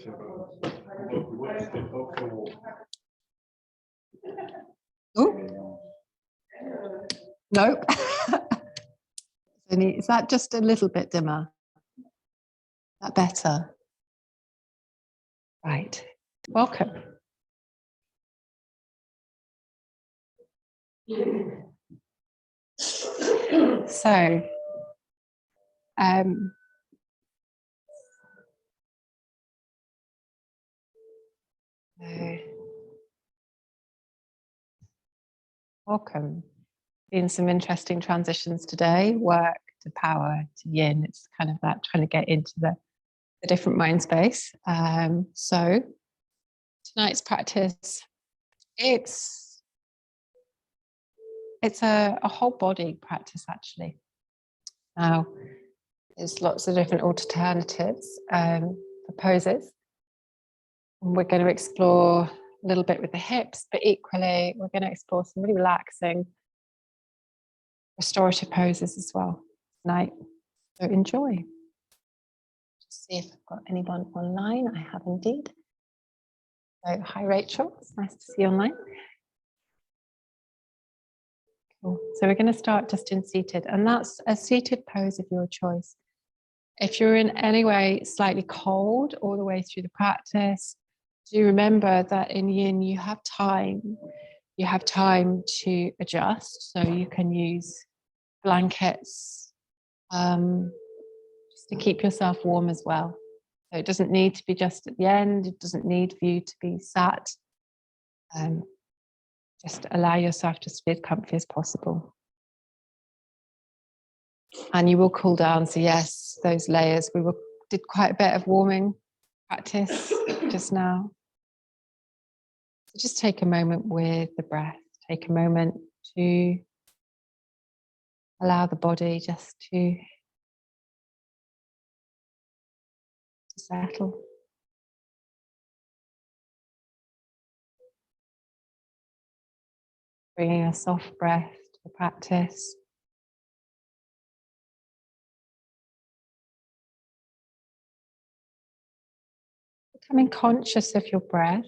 Oh, no. Is that just a little bit dimmer? Is that better? Right. Welcome. So, welcome. Been some interesting transitions today. Work to power to yin. It's kind of that trying to get into the different mind space. So tonight's practice, it's a whole body practice actually. Now, there's lots of different alternatives for poses. And we're going to explore a little bit with the hips, but equally we're going to explore some really relaxing restorative poses as well tonight. So enjoy. Just see if I've got anyone online. I have indeed. So hi Rachel, it's nice to see you online. Cool. So we're going to start just in seated, and that's a seated pose of your choice. If you're in any way slightly cold all the way through the practice, do remember that in yin you have time. You have time to adjust, so you can use blankets just to keep yourself warm as well. So it doesn't need to be just at the end. It doesn't need for you to be sat. Just allow yourself to be as comfy as possible. And you will cool down. So yes, those layers, did quite a bit of warming practice just now. So just take a moment with the breath. Take a moment to allow the body just to settle. Bringing a soft breath to the practice. Becoming conscious of your breath.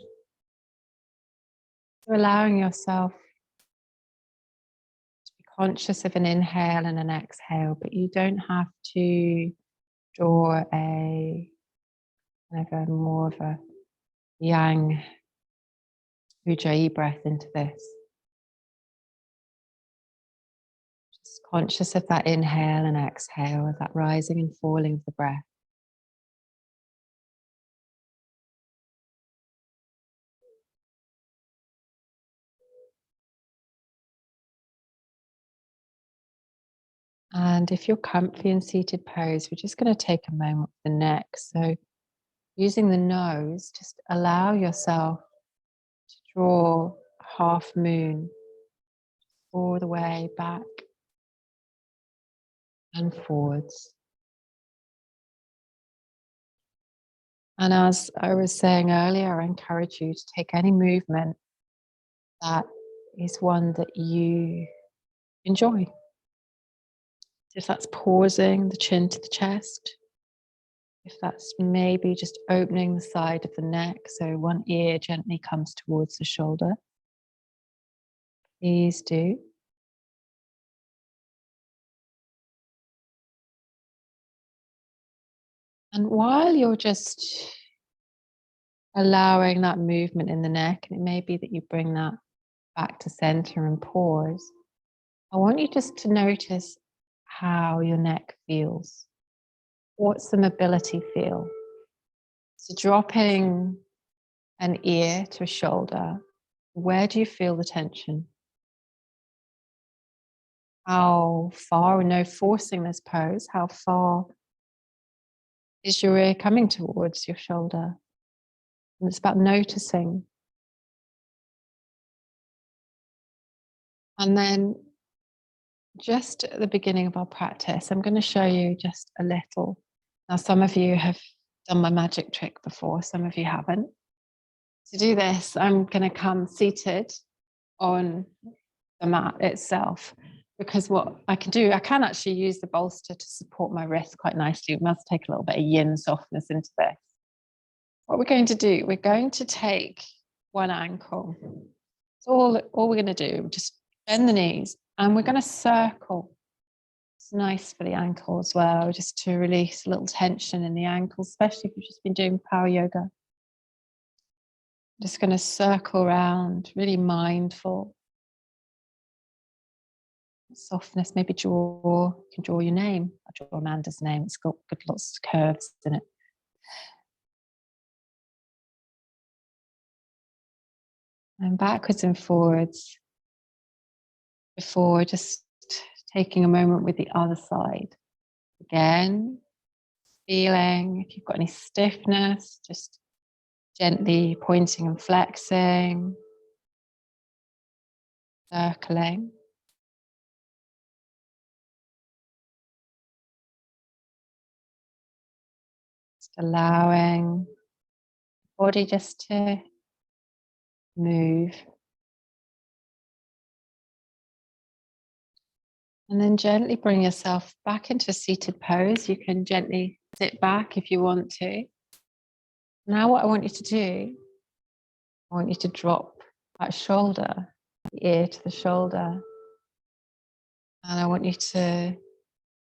So allowing yourself to be conscious of an inhale and an exhale, but you don't have to draw a more of a yang ujjayi breath into this. Just conscious of that inhale and exhale, of that rising and falling of the breath. And if you're comfy in seated pose, we're just going to take a moment with the neck. So using the nose, just allow yourself to draw a half moon all the way back and forwards. And as I was saying earlier, I encourage you to take any movement that is one that you enjoy. If that's pausing the chin to the chest, if that's maybe just opening the side of the neck so one ear gently comes towards the shoulder, please do. And while you're just allowing that movement in the neck, and it may be that you bring that back to center and pause, I want you just to notice how your neck feels. What's the mobility feel? So dropping an ear to a shoulder, where do you feel the tension? How far, no forcing this pose, how far is your ear coming towards your shoulder? And it's about noticing. And then just at the beginning of our practice, I'm going to show you just a little. Now, some of you have done my magic trick before, some of you haven't. To do this, I'm going to come seated on the mat itself, because what I can do, I can actually use the bolster to support my wrist quite nicely. We must take a little bit of yin softness into this. What what we're going to do, we're going to take one ankle. It's all we're going to do. Just bend the knees and we're going to circle. It's nice for the ankle as well, just to release a little tension in the ankle, especially if you've just been doing power yoga. Just going to circle around, really mindful. Softness, maybe you can draw your name. I'll draw Amanda's name. It's got good lots of curves in it. And backwards and forwards before just taking a moment with the other side. Again, feeling if you've got any stiffness, just gently pointing and flexing, circling. Just allowing the body just to move. And then gently bring yourself back into a seated pose. You can gently sit back if you want to. Now what I want you to do, I want you to drop that shoulder, the ear to the shoulder. And I want you to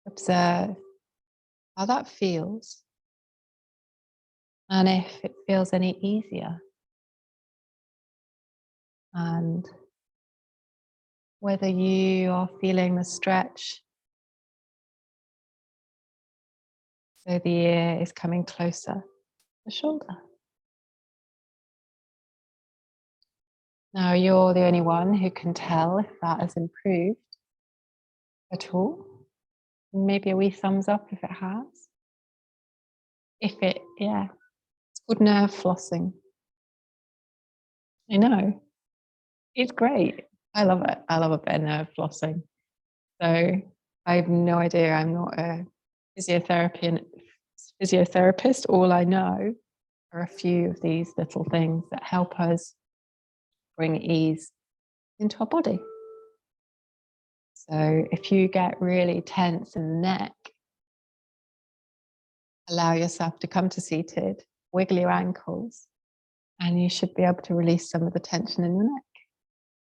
observe how that feels. And if it feels any easier. And whether you are feeling the stretch. So the ear is coming closer to the shoulder. Now you're the only one who can tell if that has improved at all. Maybe a wee thumbs up if it has. It's good nerve flossing. I know. It's great. I love it. I love a bit of nerve flossing. So I have no idea. I'm not a physiotherapist. All I know are a few of these little things that help us bring ease into our body. So if you get really tense in the neck, allow yourself to come to seated, wiggle your ankles, and you should be able to release some of the tension in the neck.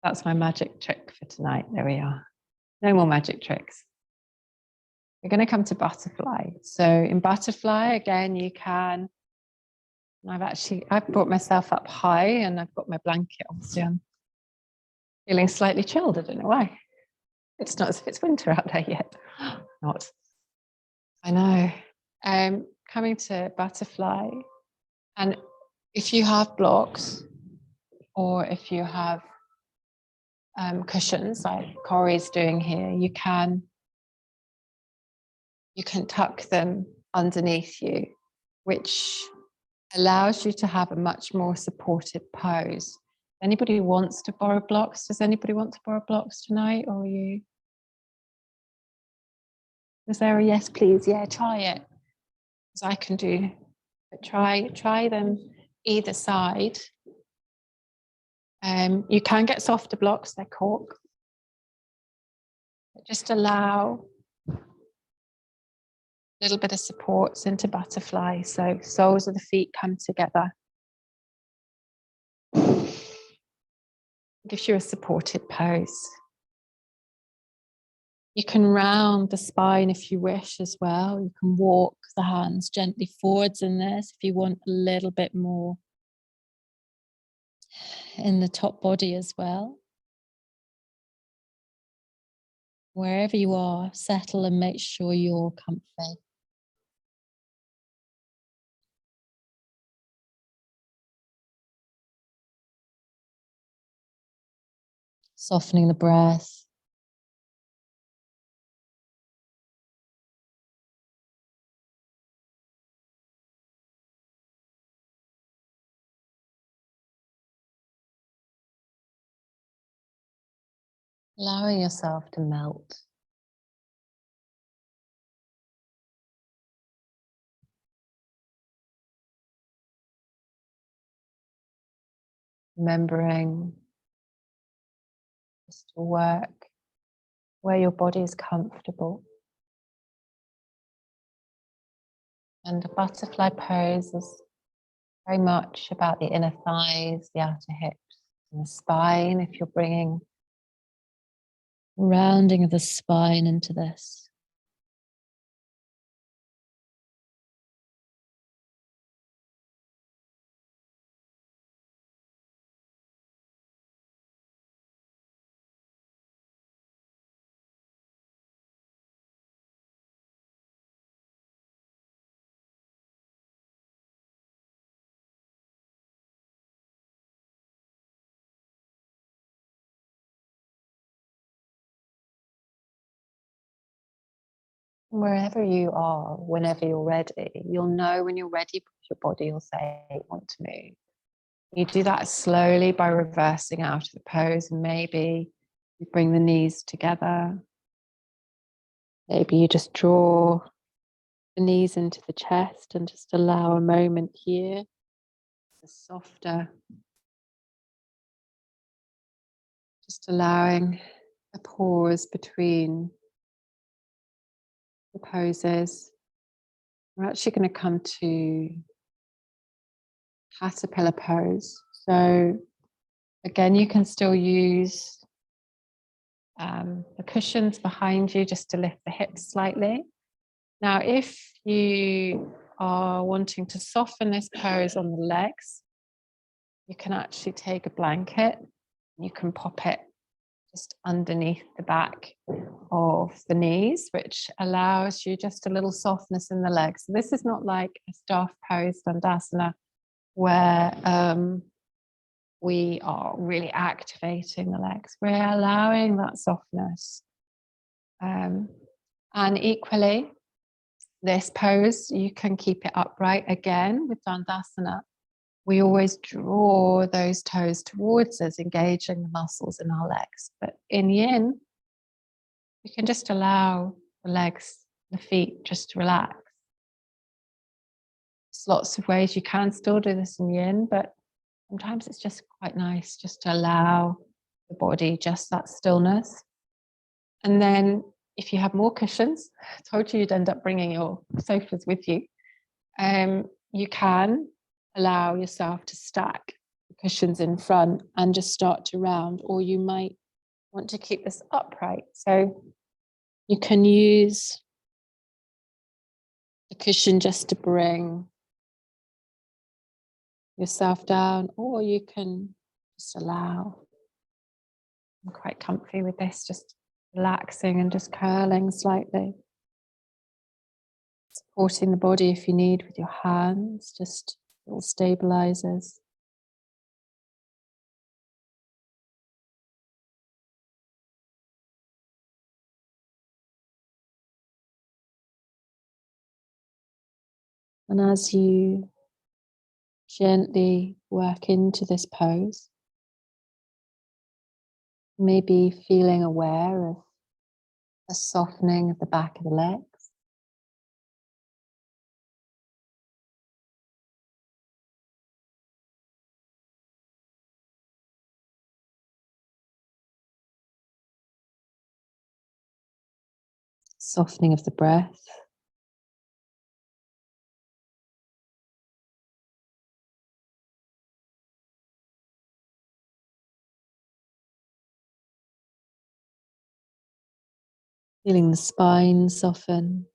That's my magic trick for tonight. There we are. No more magic tricks. We're going to come to butterfly. So in butterfly, again, you can, I've brought myself up high and I've got my blanket on, so I'm feeling slightly chilled. I don't know why. It's not as if it's winter out there yet. Not. I know. Coming to butterfly, and if you have blocks or if you have cushions like Corey's doing here, you can tuck them underneath you, which allows you to have a much more supported pose. Anybody wants to borrow blocks? Does anybody want to borrow blocks tonight? Or you? Is there a yes, please? Yeah, try it. As I can do. But try them either side. You can get softer blocks, they're cork. But just allow a little bit of supports into butterfly. So soles of the feet come together. Gives you a supported pose. You can round the spine if you wish as well. You can walk the hands gently forwards in this if you want a little bit more in the top body as well. Wherever you are, settle and make sure you're comfy. Softening the breath. Allowing yourself to melt. Remembering just to work where your body is comfortable. And a butterfly pose is very much about the inner thighs, the outer hips, and the spine. If you're bringing rounding of the spine into this. Wherever you are, whenever you're ready, you'll know when you're ready because your body will say, I want to move. You do that slowly by reversing out of the pose, and maybe you bring the knees together. Maybe you just draw the knees into the chest and just allow a moment here, a softer, just allowing a pause between the poses. We're actually going to come to caterpillar pose. So again, you can still use the cushions behind you just to lift the hips slightly. Now, if you are wanting to soften this pose on the legs, you can actually take a blanket, you can pop it just underneath the back of the knees, which allows you just a little softness in the legs. So this is not like a staff pose, Dandasana, where we are really activating the legs. We're allowing that softness. And equally, this pose, you can keep it upright again with Dandasana. We always draw those toes towards us, engaging the muscles in our legs. But in Yin, you can just allow the legs, the feet just to relax. There's lots of ways you can still do this in Yin, but sometimes it's just quite nice just to allow the body just that stillness. And then if you have more cushions, I told you you'd end up bringing your sofas with you. You can allow yourself to stack the cushions in front and just start to round, or you might want to keep this upright. So you can use the cushion just to bring yourself down, or you can just allow. I'm quite comfy with this, just relaxing and just curling slightly. Supporting the body if you need with your hands, just little stabilizers. And as you gently work into this pose, maybe feeling aware of a softening of the back of the legs. Softening of the breath. Feeling the spine soften.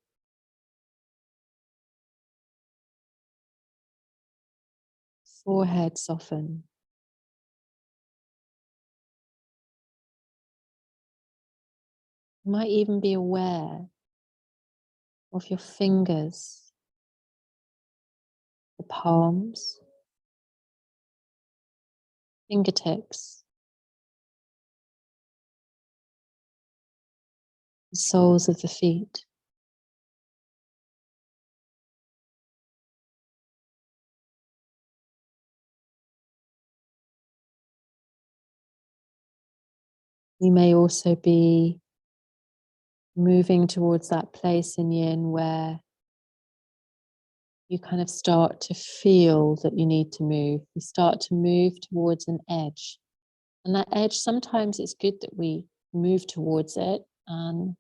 Forehead soften. You might even be aware of your fingers, the palms, fingertips, the soles of the feet. You may also be moving towards that place in Yin where you kind of start to feel that you need to move. You start to move towards an edge. And that edge, sometimes it's good that we move towards it and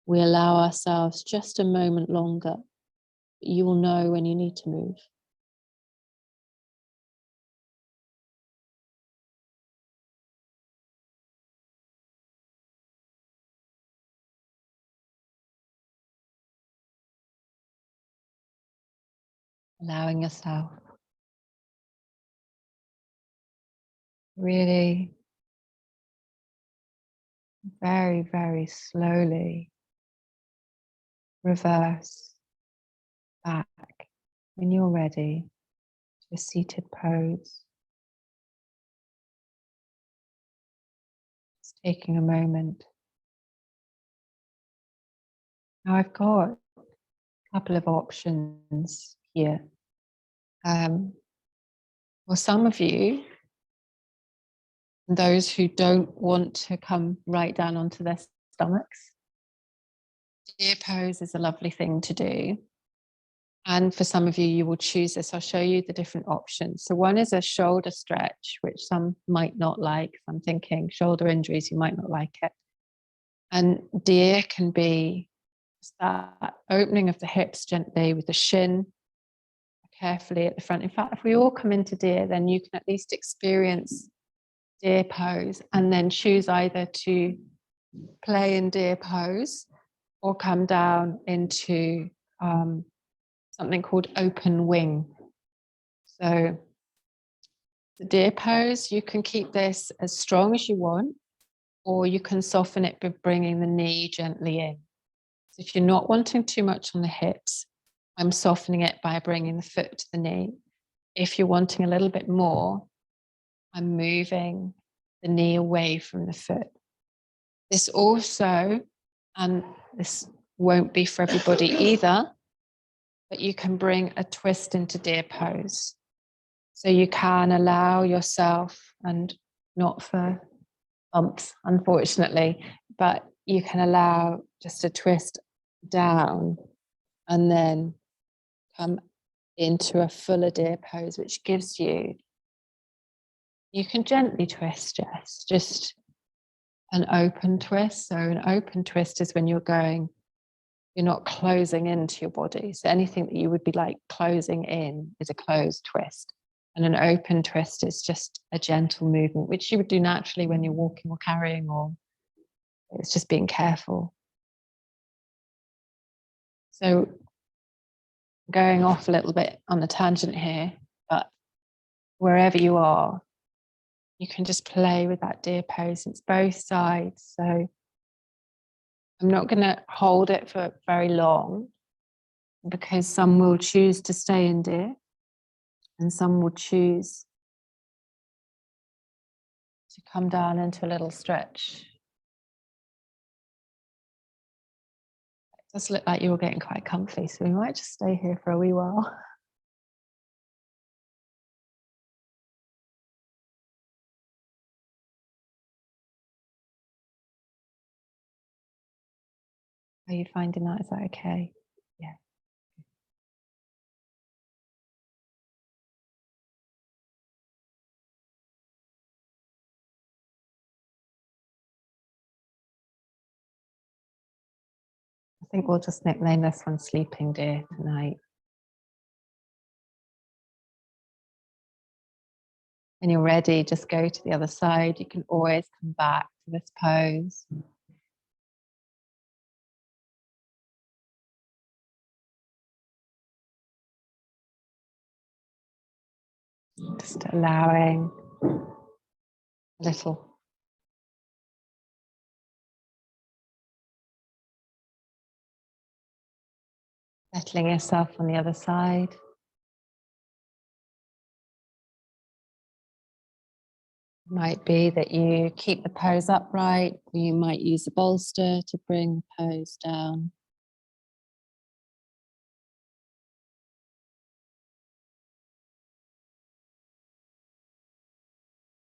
we allow ourselves just a moment longer. You will know when you need to move. allowing yourself really very, very slowly reverse back when you're ready to a seated pose. Just taking a moment. Now I've got a couple of options here. For some of you, those who don't want to come right down onto their stomachs, deer pose is a lovely thing to do. And for some of you, you will choose this. I'll show you the different options. So one is a shoulder stretch, which some might not like. I'm thinking shoulder injuries, you might not like it. And deer can be that opening of the hips gently with the shin carefully at the front. In fact, if we all come into deer, then you can at least experience deer pose and then choose either to play in deer pose or come down into something called open wing. So the deer pose, you can keep this as strong as you want, or you can soften it by bringing the knee gently in. So if you're not wanting too much on the hips, I'm softening it by bringing the foot to the knee. If you're wanting a little bit more, I'm moving the knee away from the foot. This also, and this won't be for everybody either, but you can bring a twist into deer pose. So you can allow yourself, and not for bumps, unfortunately, but you can allow just a twist down and then come into a fuller deer pose, which gives you, you can gently twist, just an open twist. So an open twist is when you're not closing into your body. So anything that you would be like closing in is a closed twist. And an open twist is just a gentle movement, which you would do naturally when you're walking or carrying, or it's just being careful. So going off a little bit on a tangent here, but wherever you are, you can just play with that deer pose. It's both sides. So I'm not going to hold it for very long because some will choose to stay in deer and some will choose to come down into a little stretch. It does look like you're getting quite comfy, so we might just stay here for a wee while. Are you finding that? Is that okay? Yeah. I think we'll just nickname this one Sleeping Deer tonight. When you're ready, just go to the other side. You can always come back to this pose. Just allowing a little settling yourself on the other side. Might be that you keep the pose upright, or you might use a bolster to bring the pose down.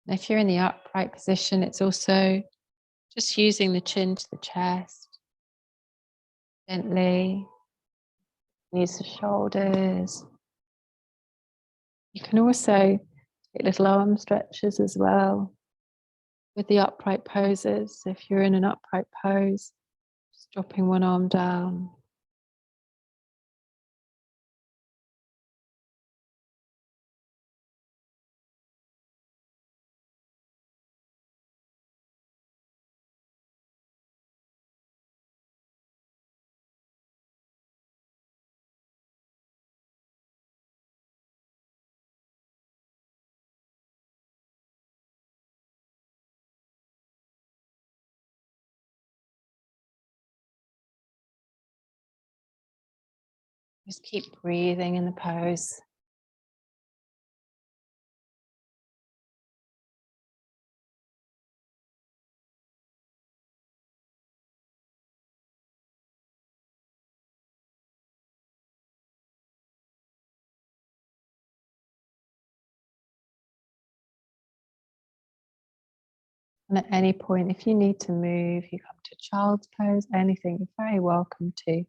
And if you're in the upright position, it's also just using the chin to the chest. Gently use the shoulders. You can also take little arm stretches as well with the upright poses. If you're in an upright pose, just dropping one arm down. Just keep breathing in the pose. And at any point, if you need to move, you come to child's pose, anything, you're very welcome to.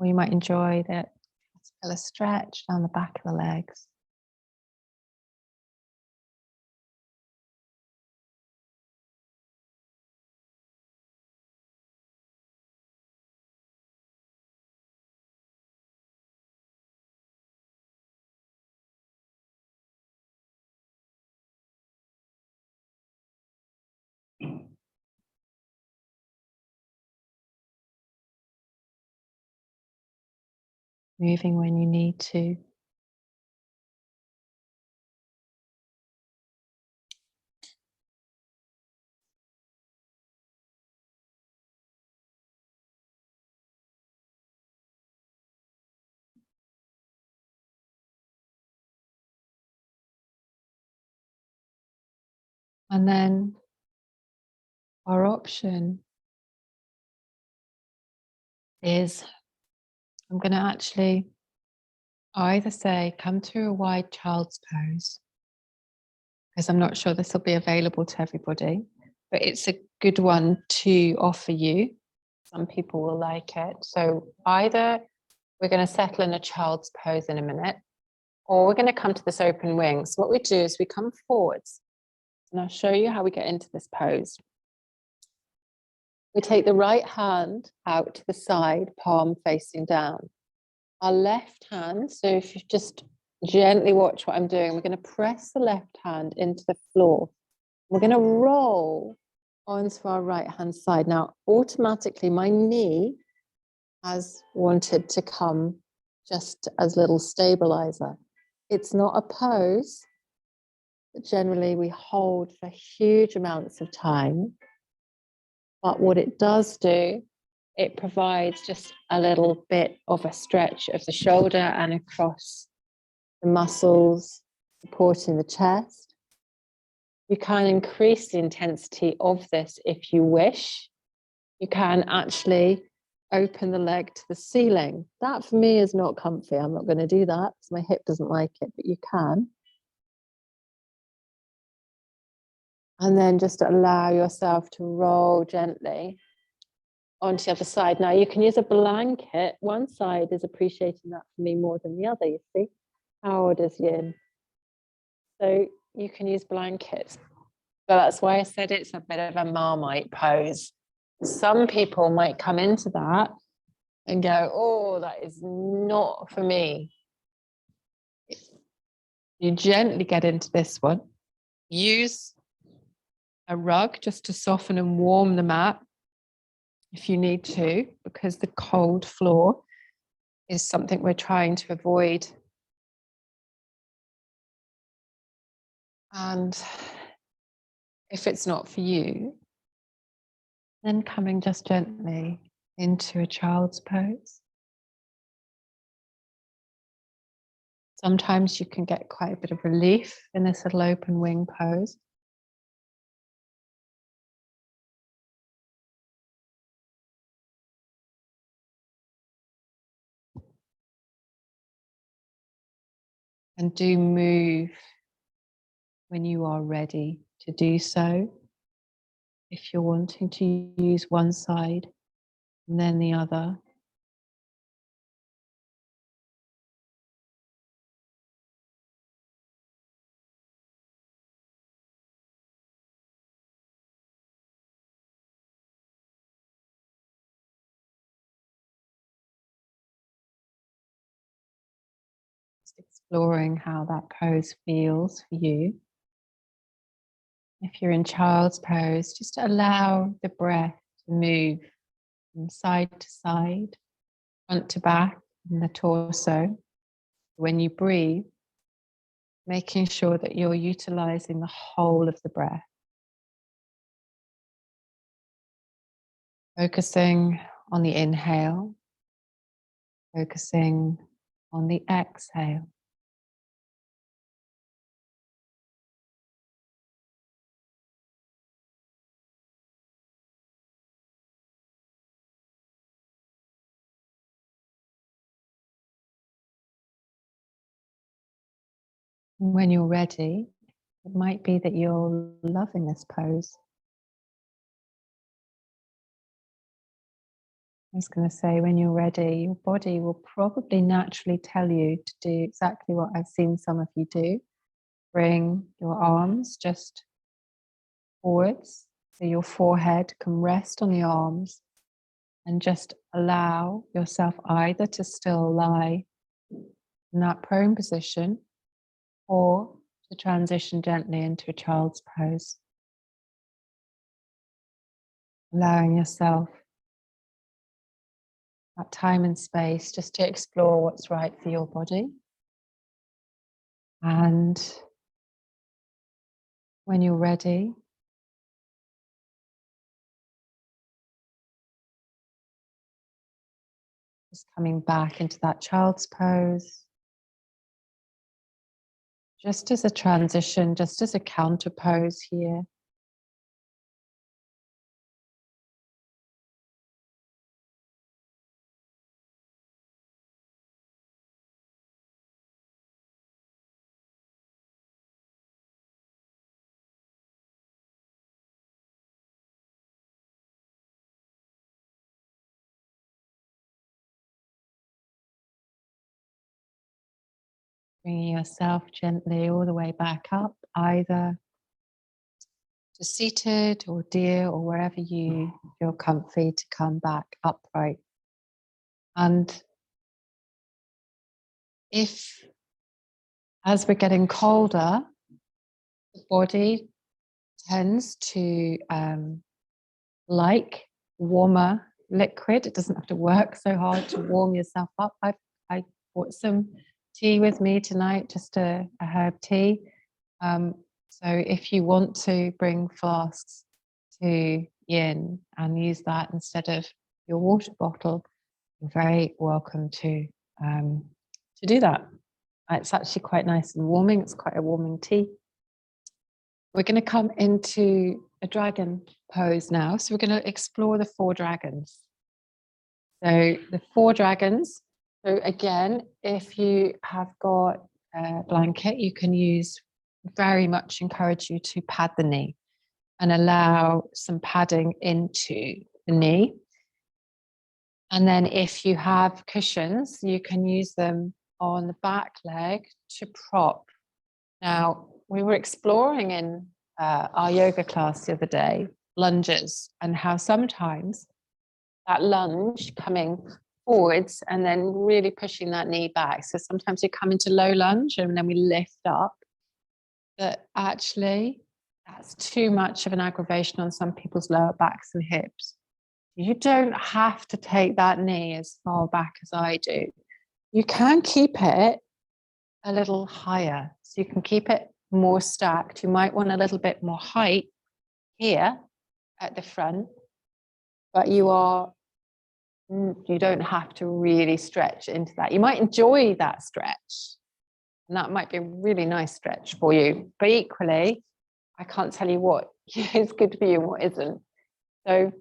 Or you might enjoy that. Let's feel a stretch down the back of the legs. Moving when you need to. And then our option is, I'm going to actually either say come to a wide child's pose, because I'm not sure this will be available to everybody, but it's a good one to offer you. Some people will like it. So either we're going to settle in a child's pose in a minute, or we're going to come to this open wing. So what we do is we come forwards, and I'll show you how we get into this pose. We take the right hand out to the side, palm facing down. Our left hand, so if you just gently watch what I'm doing, we're going to press the left hand into the floor. We're going to roll onto our right hand side. Now, automatically, my knee has wanted to come just as a little stabilizer. It's not a pose, but generally we hold for huge amounts of time. But what it does do, it provides just a little bit of a stretch of the shoulder and across the muscles, supporting the chest. You can increase the intensity of this if you wish. You can actually open the leg to the ceiling. That for me is not comfy. I'm not going to do that because my hip doesn't like it, but you can. And then just allow yourself to roll gently onto the other side. Now you can use a blanket. One side is appreciating that for me more than the other, you see. How does Yin? So you can use blankets. So that's why I said it's a bit of a Marmite pose. Some people might come into that and go, oh, that is not for me. You gently get into this one. Use a rug just to soften and warm the mat if you need to, because the cold floor is something we're trying to avoid. And if it's not for you, then coming just gently into a child's pose. Sometimes you can get quite a bit of relief in this little open wing pose. And do move when you are ready to do so. If you're wanting to use one side and then the other. Just exploring how that pose feels for you. If you're in child's pose, just allow the breath to move from side to side, front to back, in the torso. When you breathe, making sure that you're utilizing the whole of the breath. Focusing on the inhale, focusing On the exhale, when you're ready, it might be that you're loving this pose. I was going to say, when you're ready, your body will probably naturally tell you to do exactly what I've seen some of you do. Bring your arms just forwards so your forehead can rest on the arms, and just allow yourself either to still lie in that prone position or to transition gently into a child's pose. Allowing yourself that time and space just to explore what's right for your body. And when you're ready, just coming back into that child's pose. Just as a transition, just as a counter pose here. Bringing yourself gently all the way back up, either to seated or deer or wherever you feel comfy to come back upright. And if, as we're getting colder, the body tends to like warmer liquid, it doesn't have to work so hard to warm yourself up. I brought some tea with me tonight, just a herb tea. So if you want to bring flasks to Yin and use that instead of your water bottle, you're very welcome to do that. It's actually quite nice and warming. It's quite a warming tea. We're going to come into a dragon pose now. So we're going to explore the 4 dragons. So the 4 dragons. So again, if you have got a blanket, you can use, very much encourage you to pad the knee and allow some padding into the knee. And then if you have cushions, you can use them on the back leg to prop. Now, we were exploring in our yoga class the other day, lunges, and how sometimes that lunge coming forwards and then really pushing that knee back. So sometimes you come into low lunge and then we lift up, but actually that's too much of an aggravation on some people's lower backs and hips. You don't have to take that knee as far back as I do. You can keep it a little higher. So you can keep it more stacked. You might want a little bit more height here at the front, but you don't have to really stretch into that. You might enjoy that stretch, and that might be a really nice stretch for you. But equally, I can't tell you what is good for you and what isn't. So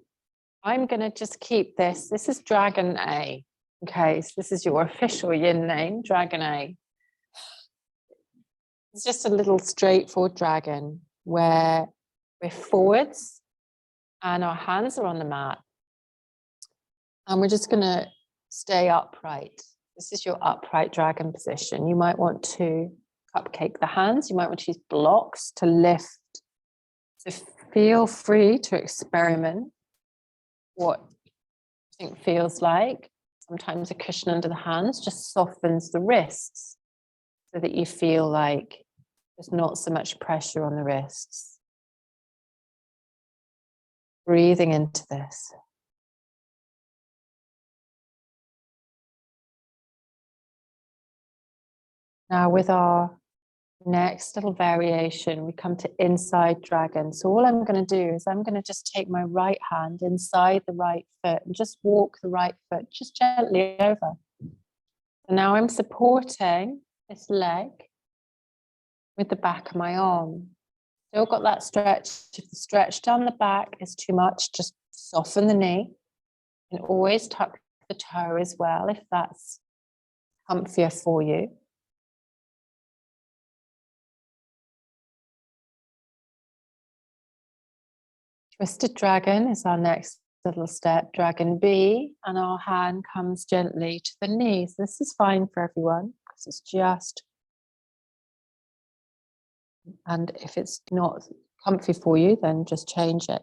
I'm going to just keep this. This is Dragon A. Okay, so this is your official Yin name, Dragon A. It's just a little straightforward dragon where we're forwards and our hands are on the mat. And we're just going to stay upright. This is your upright dragon position. You might want to cupcake the hands. You might want to use blocks to lift. So feel free to experiment what you think feels like. Sometimes a cushion under the hands just softens the wrists so that you feel like there's not so much pressure on the wrists. Breathing into this. Now with our next little variation, we come to inside dragon. So all I'm going to do is I'm going to just take my right hand inside the right foot and just walk the right foot just gently over. So now I'm supporting this leg with the back of my arm. Still got that stretch. If the stretch down the back is too much, just soften the knee. And always tuck the toe as well if that's comfier for you. Twisted dragon is our next little step. Dragon B, and our hand comes gently to the knees. This is fine for everyone because it's just, and if it's not comfy for you, then just change it.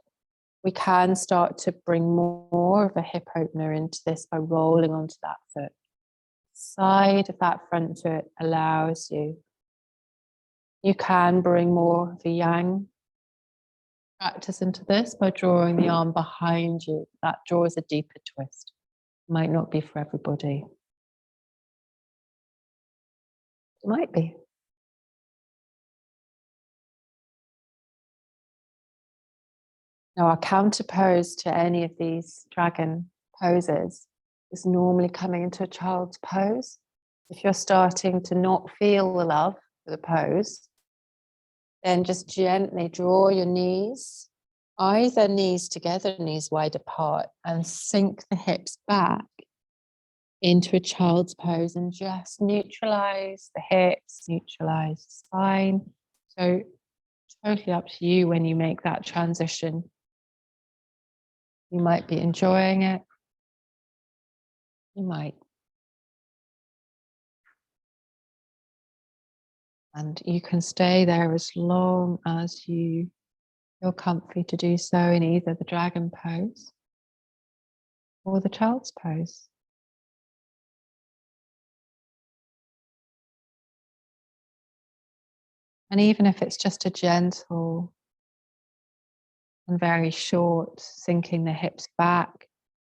We can start to bring more of a hip opener into this by rolling onto that foot. Side of that front foot allows you. You can bring more of a yang practice into this by drawing the arm behind you. That draws a deeper twist. Might not be for everybody. It might be. Now, our counter pose to any of these dragon poses is normally coming into a child's pose. If you're starting to not feel the love for the pose, then just gently draw your knees, either knees together, knees wide apart, and sink the hips back into a child's pose and just neutralize the hips, neutralize the spine. So totally up to you when you make that transition. You might be enjoying it. You might. And you can stay there as long as you feel comfy to do so in either the dragon pose or the child's pose. And even if it's just a gentle and very short, sinking the hips back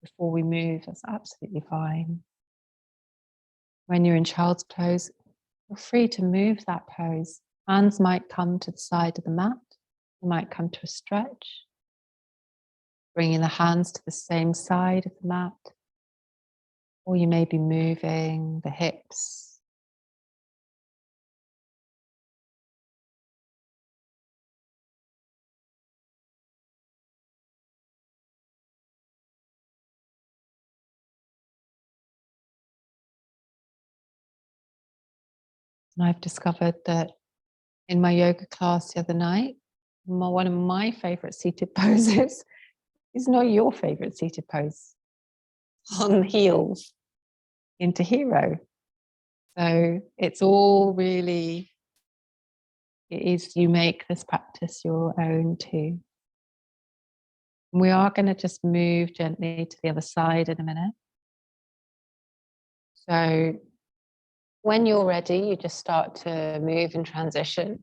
before we move, that's absolutely fine. When you're in child's pose, feel free to move that pose. Hands might come to the side of the mat. You might come to a stretch. Bringing the hands to the same side of the mat. Or you may be moving the hips. And I've discovered that in my yoga class the other night, one of my favorite seated poses is not your favorite seated pose. On the heels into hero. So it's all really, it is, you make this practice your own too. We are going to just move gently to the other side in a minute. So when you're ready, you just start to move and transition.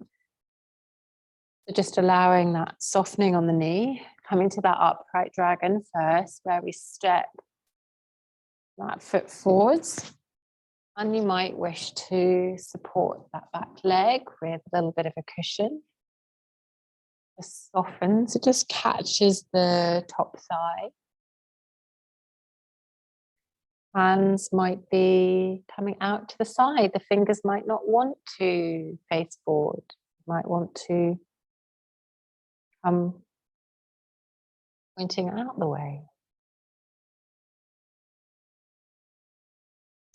So just allowing that softening on the knee, coming to that upright dragon first, where we step that foot forwards. And you might wish to support that back leg with a little bit of a cushion. Just softens, it just catches the top thigh. Hands might be coming out to the side. The fingers might not want to face forward. Might want to come pointing out the way.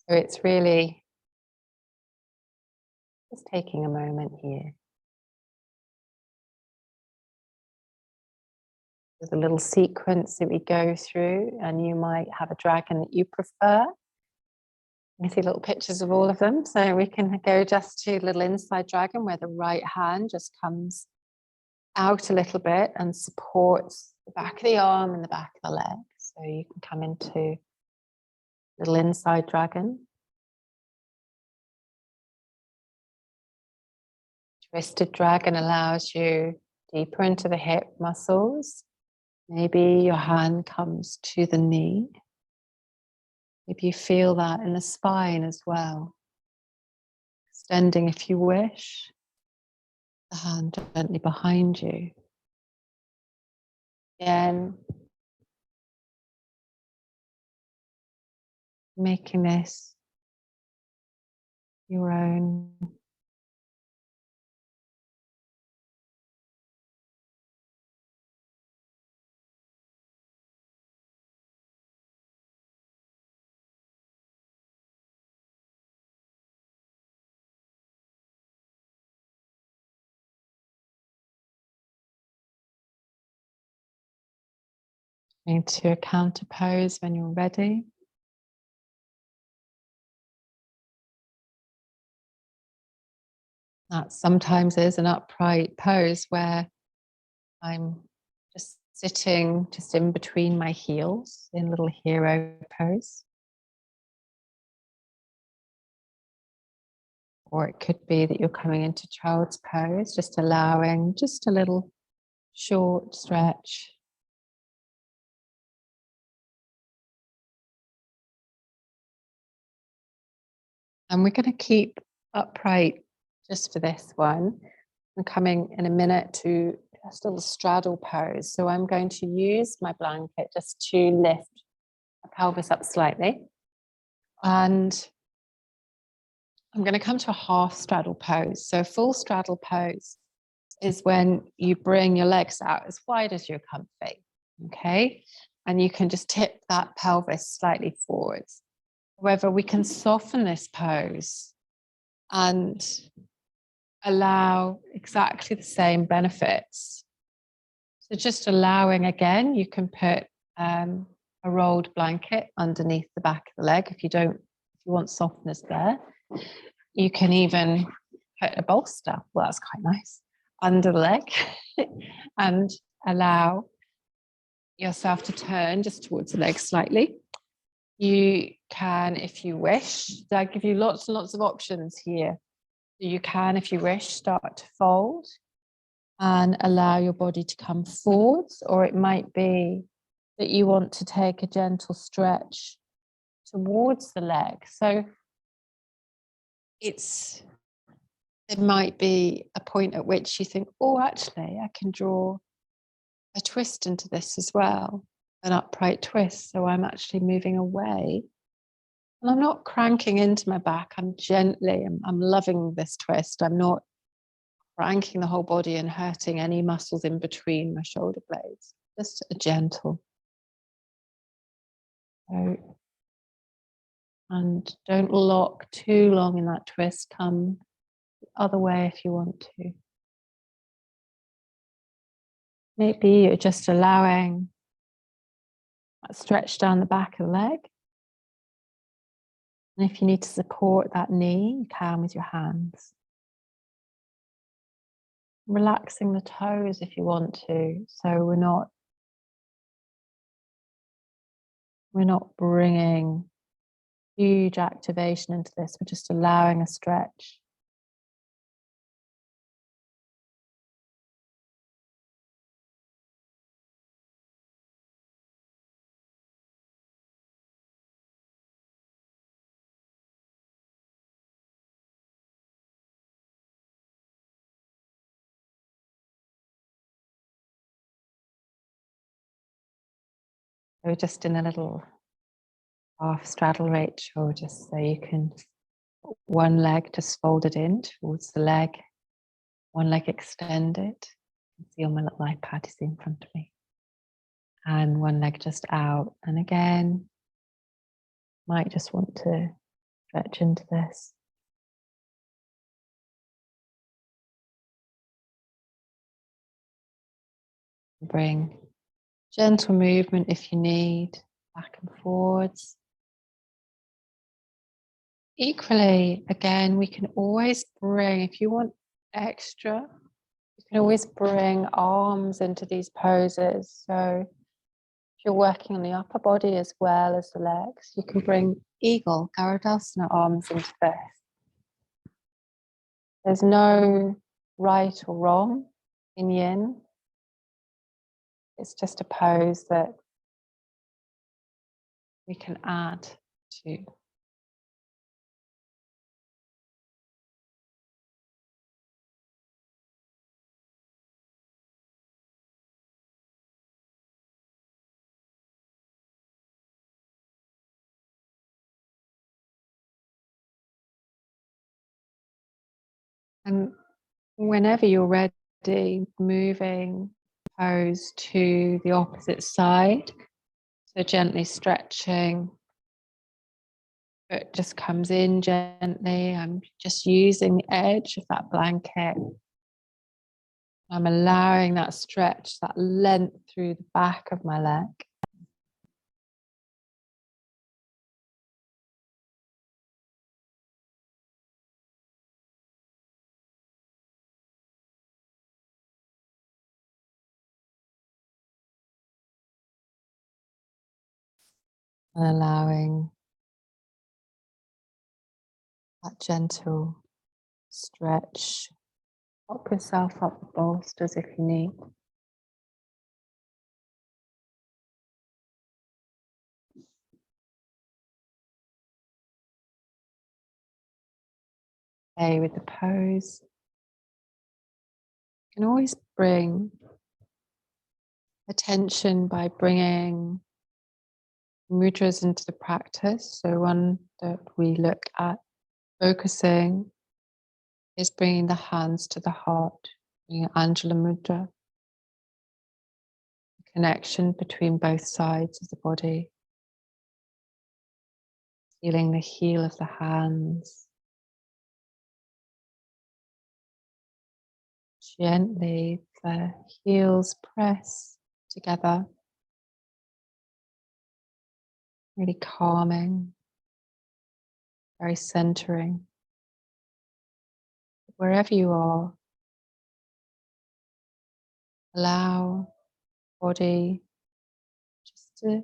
So it's really just taking a moment here. There's a little sequence that we go through, and you might have a dragon that you prefer. You see little pictures of all of them. So we can go just to little inside dragon where the right hand just comes out a little bit and supports the back of the arm and the back of the leg. So you can come into little inside dragon. Twisted dragon allows you deeper into the hip muscles. Maybe your hand comes to the knee. Maybe you feel that in the spine as well. Extending, if you wish, the hand gently behind you. Again, making this your own. Into a counter pose when you're ready. That sometimes is an upright pose where I'm just sitting just in between my heels in little hero pose. Or it could be that you're coming into child's pose, just allowing just a little short stretch. And we're going to keep upright just for this one. I'm coming in a minute to just a little straddle pose. So I'm going to use my blanket just to lift my pelvis up slightly. And I'm going to come to a half straddle pose. So full straddle pose is when you bring your legs out as wide as you're comfy. Okay. And you can just tip that pelvis slightly forwards. However, we can soften this pose and allow exactly the same benefits. So just allowing, again, you can put a rolled blanket underneath the back of the leg if you want softness there. You can even put a bolster, well, that's quite nice, under the leg and allow yourself to turn just towards the leg slightly. You can, if you wish, I give you lots and lots of options here. You can, if you wish, start to fold and allow your body to come forwards, or it might be that you want to take a gentle stretch towards the leg. So there might be a point at which you think, oh, actually, I can draw a twist into this as well, an upright twist. So I'm actually moving away. And I'm not cranking into my back. I'm loving this twist. I'm not cranking the whole body and hurting any muscles in between my shoulder blades. Just a gentle. So, and don't lock too long in that twist. Come the other way if you want to. Maybe you're just allowing that stretch down the back of the leg. And if you need to support that knee, you can with your hands. Relaxing the toes if you want to. So we're not bringing huge activation into this. We're just allowing a stretch. So just in a little half straddle Rachel, just so you can put one leg just folded in towards the leg, one leg extended. You can see on my little iPad is in front of me. And one leg just out. And again, might just want to stretch into this. Bring gentle movement if you need, back and forwards. Equally, again, we can always bring, if you want extra, you can always bring arms into these poses. So if you're working on the upper body as well as the legs, you can bring eagle, Garudasana arms into this. There's no right or wrong in yin. It's just a pose that we can add to. And whenever you're ready, moving pose to the opposite side. So gently stretching. It just comes in gently. I'm just using the edge of that blanket. I'm allowing that stretch, that length through the back of my leg. And allowing that gentle stretch. Pop yourself up the bolsters if you need. Stay with the pose. You can always bring attention by bringing mudras into the practice. So one that we look at focusing is bringing the hands to the heart, bringing Anjala Mudra, connection between both sides of the body, feeling the heel of the hands. Gently, the heels press together, really calming, very centering. Wherever you are, allow body just to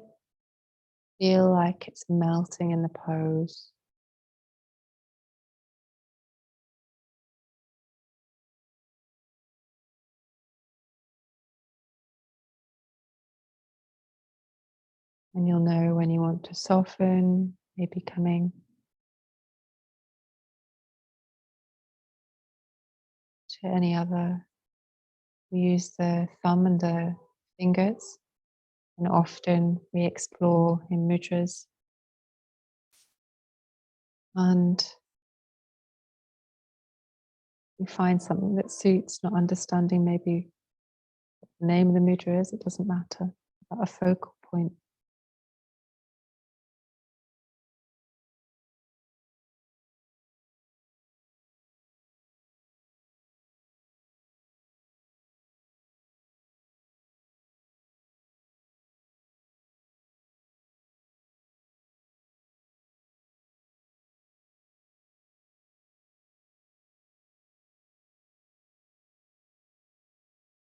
feel like it's melting in the pose. And you'll know when you want to soften, maybe coming to any other. We use the thumb and the fingers, and often we explore in mudras. And we find something that suits, not understanding maybe what the name of the mudra is, it doesn't matter, but a focal point.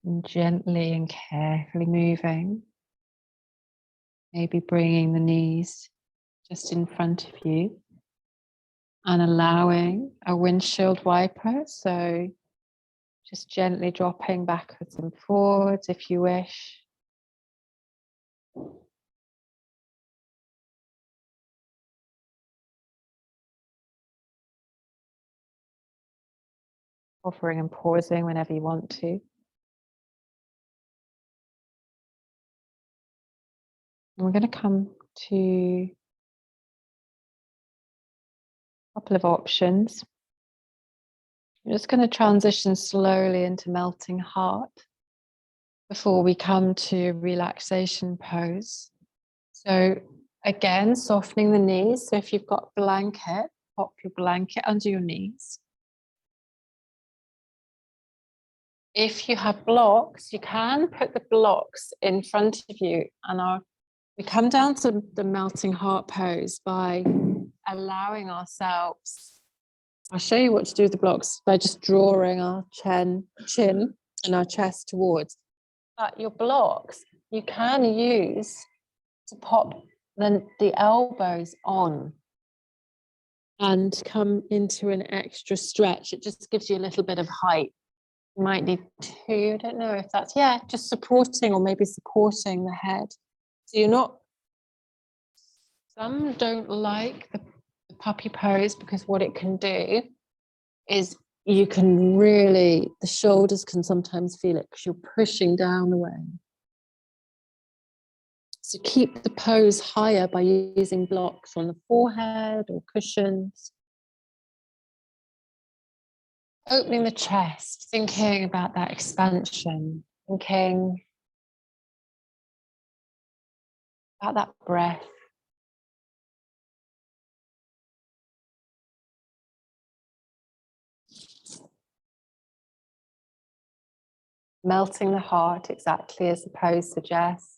And gently and carefully moving, maybe bringing the knees just in front of you and allowing a windshield wiper. So just gently dropping backwards and forwards if you wish. Hovering and pausing whenever you want to. And we're going to come to a couple of options. I'm just going to transition slowly into melting heart before we come to relaxation pose. So again, softening the knees. So if you've got a blanket, pop your blanket under your knees. If you have blocks, you can put the blocks in front of you. And we come down to the melting heart pose by allowing ourselves. I'll show you what to do with the blocks by just drawing our chin and our chest towards. But your blocks, you can use to pop the elbows on and come into an extra stretch. It just gives you a little bit of height. You might need two, I don't know if that's, just supporting or maybe supporting the head. So you're not, some don't like the puppy pose because what it can do is you can really, the shoulders can sometimes feel it because you're pushing down the way. So keep the pose higher by using blocks on the forehead or cushions. Opening the chest, thinking about that expansion, thinking about that breath. Melting the heart exactly as the pose suggests.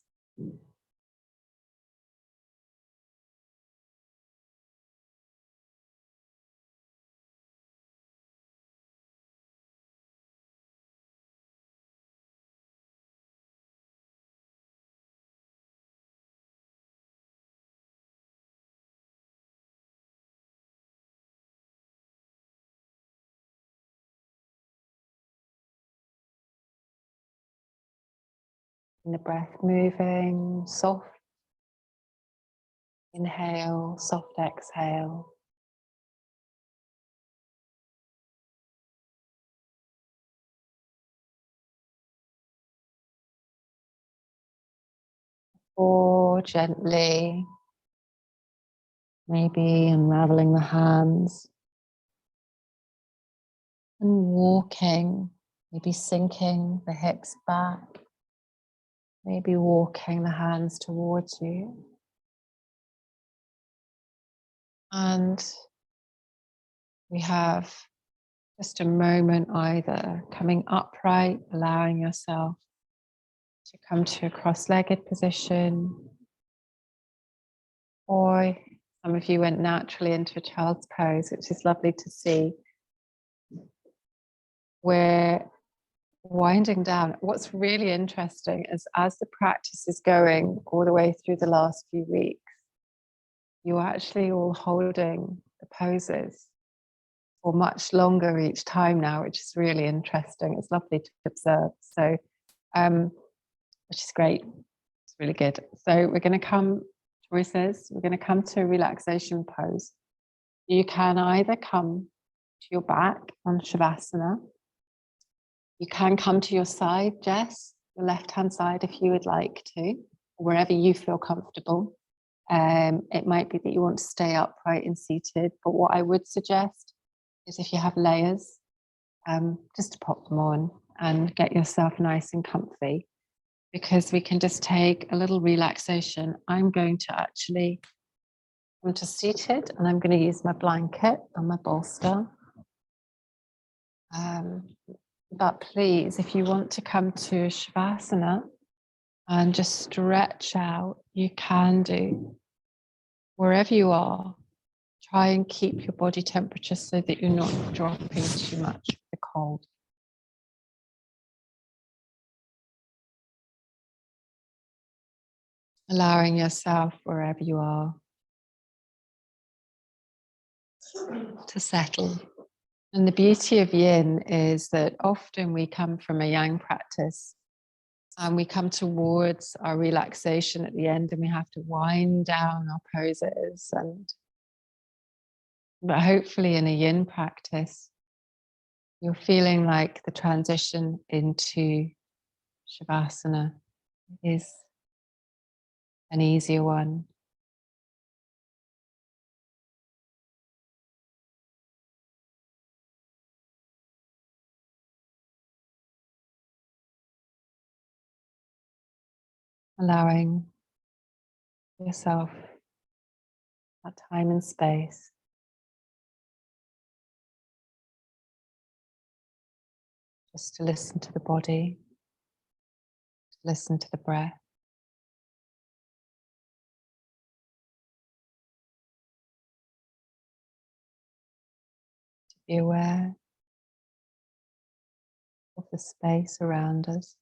And the breath moving, soft inhale, soft exhale. Or gently, maybe unraveling the hands and walking, maybe sinking the hips back, maybe walking the hands towards you. And we have just a moment either coming upright, allowing yourself to come to a cross-legged position, or some of you went naturally into a child's pose, which is lovely to see. We're winding down. What's really interesting is as the practice is going all the way through the last few weeks, you're actually all holding the poses for much longer each time now, which is really interesting. It's lovely to observe. So, which is great. It's really good. So we're going to come, Troy says, we're going to come to a relaxation pose. You can either come to your back on Shavasana. You can come to your side, Jess, your left-hand side if you would like to, wherever you feel comfortable. It might be that you want to stay upright and seated, but what I would suggest is if you have layers, just to pop them on and get yourself nice and comfy, because we can just take a little relaxation. I'm going to actually come to seated and I'm going to use my blanket and my bolster. But please, if you want to come to Shavasana and just stretch out, you can do. Wherever you are, try and keep your body temperature so that you're not dropping too much with the cold. Allowing yourself, wherever you are, to settle. And the beauty of Yin is that often we come from a Yang practice and we come towards our relaxation at the end and we have to wind down our poses. But hopefully in a Yin practice, you're feeling like the transition into Shavasana is an easier one. Allowing yourself that time and space just to listen to the body, to listen to the breath. To be aware of the space around us.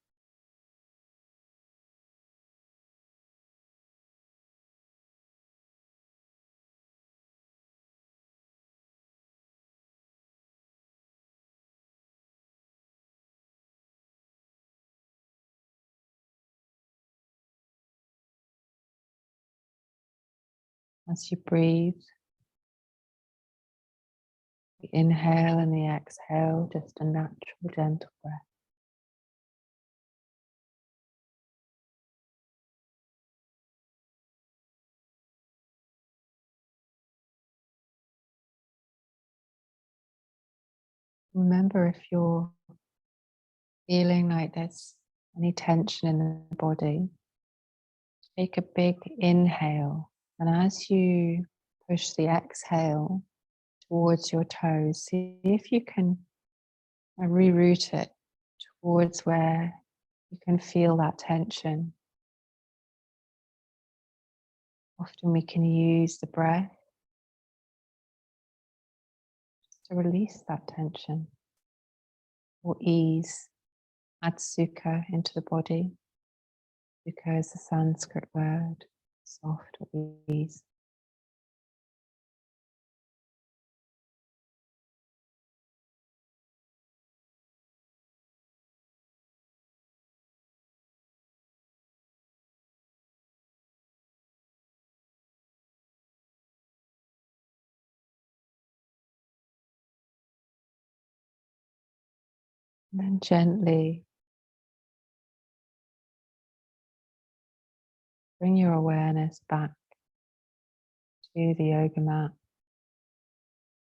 As you breathe, the inhale and the exhale, just a natural, gentle breath. Remember, if you're feeling like there's any tension in the body, take a big inhale. And as you push the exhale towards your toes, see if you can reroute it towards where you can feel that tension. Often we can use the breath to release that tension or ease, add sukha into the body. Sukha is the Sanskrit word, soft or ease. And then gently bring your awareness back to the yoga mat,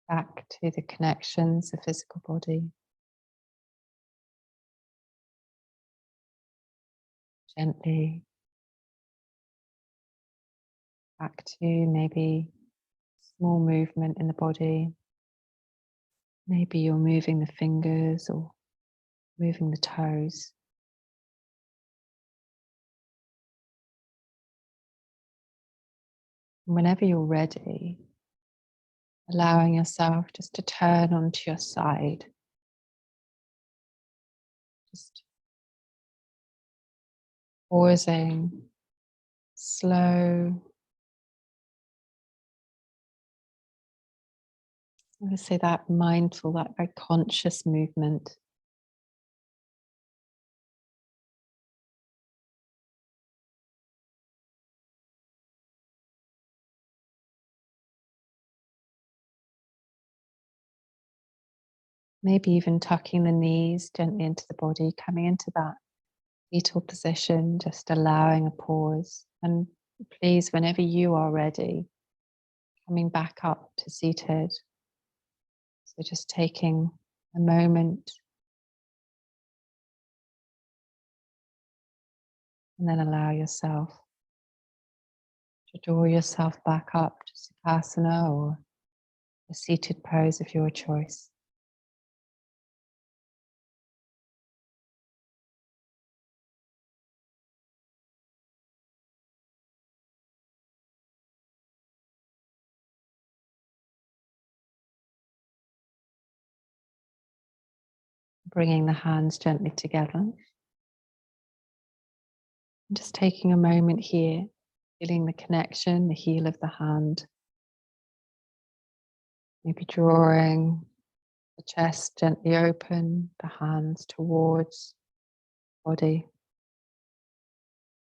back to the connections, the physical body. Gently back to maybe small movement in the body. Maybe you're moving the fingers or moving the toes. And whenever you're ready, allowing yourself just to turn onto your side. Just pausing, slow. I would say that mindful, that very conscious movement. Maybe even tucking the knees gently into the body, coming into that fetal position, just allowing a pause. And please, whenever you are ready, coming back up to seated. So just taking a moment and then allow yourself to draw yourself back up to Sukhasana or a seated pose of your choice. Bringing the hands gently together. And just taking a moment here, feeling the connection, the heel of the hand. Maybe drawing the chest gently open, the hands towards the body.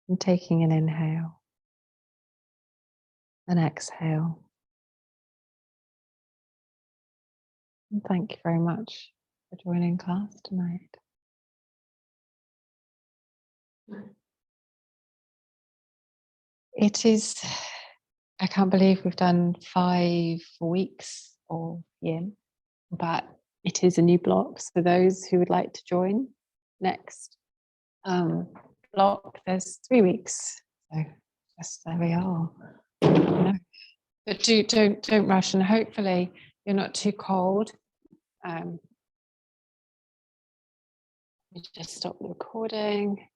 And taking an inhale, an exhale. And thank you very much for joining class tonight. It is, I can't believe we've done 5 weeks of Yin, but it is a new block. So those who would like to join next block, there's 3 weeks. So yes, there we are. But don't rush, and hopefully you're not too cold. We just stop the recording.